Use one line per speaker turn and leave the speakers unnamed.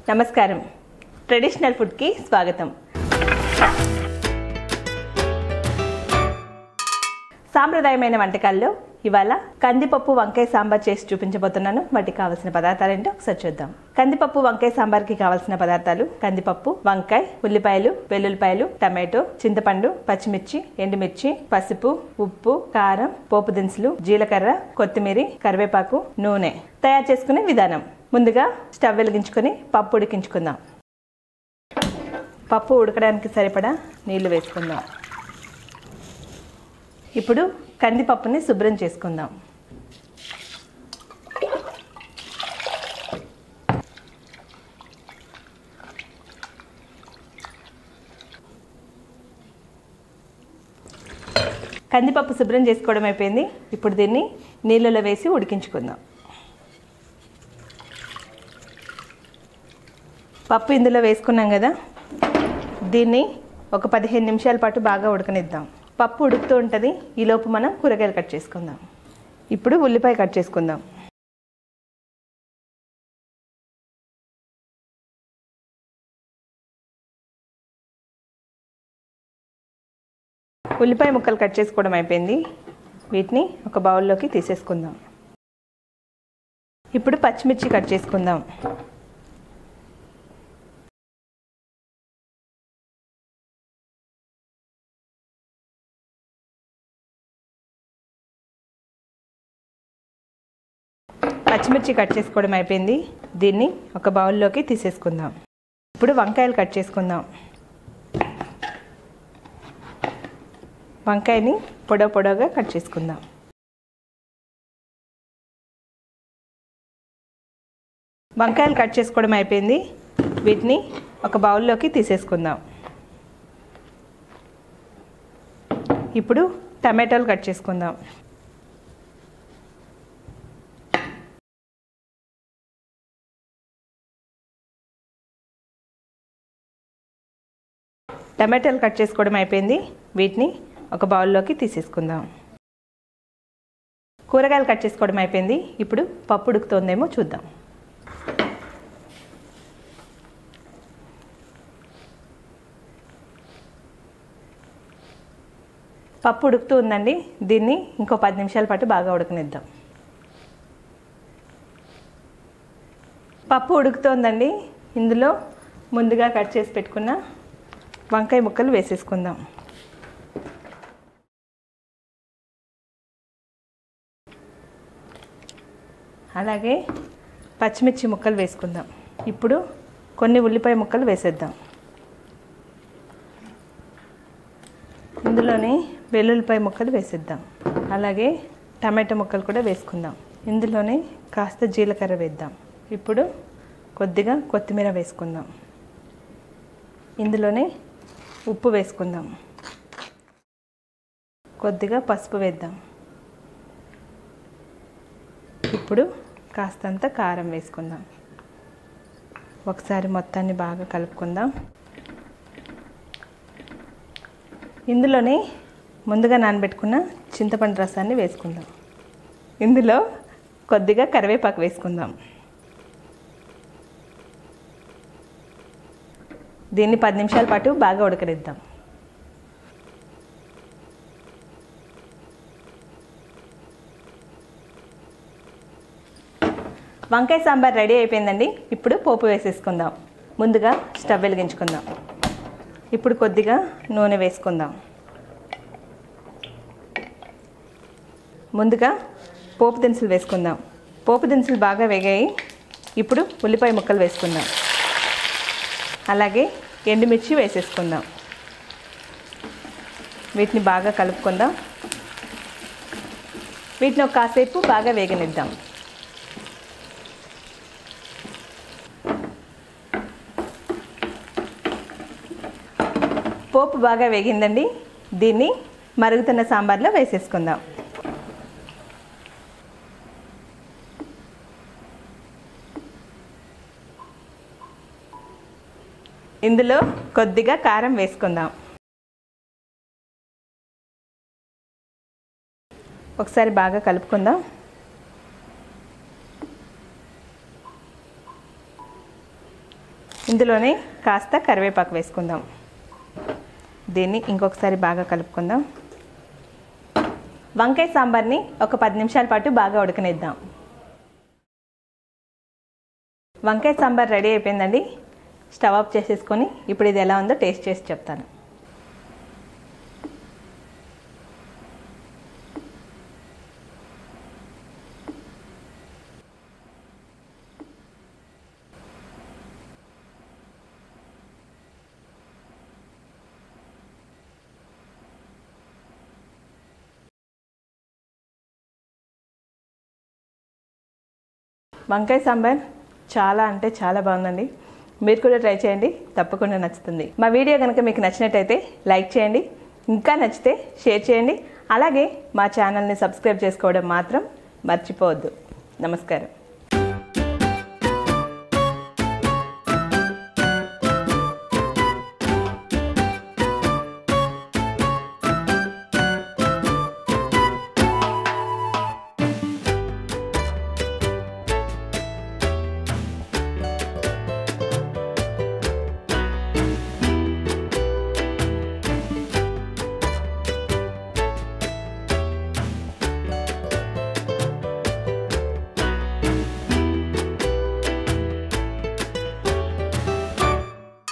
నమస్కారం, ట్రెడిషనల్ ఫుడ్కి స్వాగతం. సాంప్రదాయమైన వంటకాల్లో ఇవాళ కందిపప్పు వంకాయ సాంబార్ చేసి చూపించబోతున్నాను. వాటికి కావాల్సిన పదార్థాలు ఏంటో ఒకసారి చూద్దాం. కందిపప్పు వంకాయ సాంబార్కి కావాల్సిన పదార్థాలు: కందిపప్పు, వంకాయ, ఉల్లిపాయలు, వెల్లుల్లిపాయలు, టమాటో, చింతపండు, పచ్చిమిర్చి, ఎండుమిర్చి, పసుపు, ఉప్పు, కారం, పోపు దినుసులు, జీలకర్ర, కొత్తిమీర, కరివేపాకు, నూనె. తయారు చేసుకునే విధానం: ముందుగా స్టవ్ వెలిగించుకొని పప్పు ఉడికించుకుందాం. పప్పు ఉడకడానికి సరిపడా నీళ్లు వేసుకుందాం. ఇప్పుడు కందిపప్పుని శుభ్రం చేసుకుందాం. కందిపప్పు శుభ్రం చేసుకోవడం అయిపోయింది. ఇప్పుడు దీన్ని నీళ్ళలో వేసి ఉడికించుకుందాం. పప్పు ఇందులో వేసుకున్నాం కదా, దీన్ని ఒక 15 నిమిషాల పాటు బాగా ఉడకనిద్దాం. పప్పు ఉడుకుతూ ఉంటుంది. ఈలోపు మనం కూరగాయలు కట్ చేసుకుందాం. ఇప్పుడు ఉల్లిపాయ కట్ చేసుకుందాం. ఉల్లిపాయ ముక్కలు కట్ చేసుకోవడం అయిపోయింది. వీటిని ఒక బౌల్లోకి తీసేసుకుందాం. ఇప్పుడు పచ్చిమిర్చి కట్ చేసుకుందాం. పచ్చిమిర్చి కట్ చేసుకోవడం అయిపోయింది. దీన్ని ఒక బౌల్లోకి తీసేసుకుందాం. ఇప్పుడు వంకాయలు కట్ చేసుకుందాం. వంకాయని పొడవుగా కట్ చేసుకుందాం. వంకాయలు కట్ చేసుకోవడం అయిపోయింది. వీటిని ఒక బౌల్లోకి తీసేసుకుందాం. ఇప్పుడు టమాటాలు కట్ చేసుకుందాం. టమాటాలు కట్ చేసుకోవడం అయిపోయింది. వీటిని ఒక బౌల్లోకి తీసేసుకుందాం. కూరగాయలు కట్ చేసుకోవడం అయిపోయింది. ఇప్పుడు పప్పు ఉడుకుతోందేమో చూద్దాం. పప్పు ఉడుకుతూ ఉందండి. దీన్ని ఇంకో 10 నిమిషాల పాటు బాగా ఉడకనిద్దాం. పప్పు ఉడుకుతోందండి. ఇందులో ముందుగా కట్ చేసి పెట్టుకున్న వంకాయ ముక్కలు వేసేసుకుందాం. అలాగే పచ్చిమిర్చి ముక్కలు వేసుకుందాం. ఇప్పుడు కొన్ని ఉల్లిపాయ ముక్కలు వేసేద్దాం. ఇందులోనే వెల్లుల్లిపాయ ముక్కలు వేసేద్దాం. అలాగే టమాటో ముక్కలు కూడా వేసుకుందాం. ఇందులోనే కాస్త జీలకర్ర వేద్దాం. ఇప్పుడు కొద్దిగా కొత్తిమీర వేసుకుందాం. ఇందులోనే ఉప్పు వేసుకుందాం. కొద్దిగా పసుపు వేద్దాం. ఇప్పుడు కాస్తంత కారం వేసుకుందాం. ఒకసారి మొత్తాన్ని బాగా కలుపుకుందాం. ఇందులోనే ముందుగా నానబెట్టుకున్న చింతపండు రసాన్ని వేసుకుందాం. ఇందులో కొద్దిగా కరివేపాకు వేసుకుందాం. దీన్ని 10 నిమిషాల పాటు బాగా ఉడకనిద్దాం. వంకాయ సాంబార్ రెడీ అయిపోయిందండి. ఇప్పుడు పోపు వేసేసుకుందాం. ముందుగా స్టవ్ వెలిగించుకుందాం. ఇప్పుడు కొద్దిగా నూనె వేసుకుందాం. ముందుగా పోపు దినుసులు వేసుకుందాం. పోపు దినుసులు బాగా వేగాయి. ఇప్పుడు ఉల్లిపాయ ముక్కలు వేసుకుందాం. అలాగే ఎండుమిర్చి వేసేసుకుందాం. వీటిని బాగా కలుపుకుందాం. వీటిని ఒక కాసేపు బాగా వేగనిద్దాం. పోపు బాగా వేగిందండి. దీన్ని మరుగుతున్న సాంబార్లో వేసేసుకుందాం. ఇందులో కొద్దిగా కారం వేసుకుందాం. ఒకసారి బాగా కలుపుకుందాం. ఇందులోనే కాస్త కరివేపాకు వేసుకుందాం. దీన్ని ఇంకొకసారి బాగా కలుపుకుందాం. వంకాయ సాంబార్ని ఒక 10 నిమిషాల పాటు బాగా ఉడకనిద్దాం. వంకాయ సాంబార్ రెడీ అయిపోయిందండి. స్టవ్ ఆఫ్ చేసేసుకొని ఇప్పుడు ఇది ఎలా ఉందో టేస్ట్ చేసి చెప్తాను. వంకాయ సాంబార్ చాలా అంటే చాలా బాగుందండి. మీరు కూడా ట్రై చేయండి, తప్పకుండా నచ్చుతుంది. మా వీడియో కనుక మీకు నచ్చినట్టయితే లైక్ చేయండి, ఇంకా నచ్చితే షేర్ చేయండి. అలాగే మా ఛానల్ని సబ్స్క్రైబ్ చేసుకోవడం మాత్రం మర్చిపోవద్దు. నమస్కారం.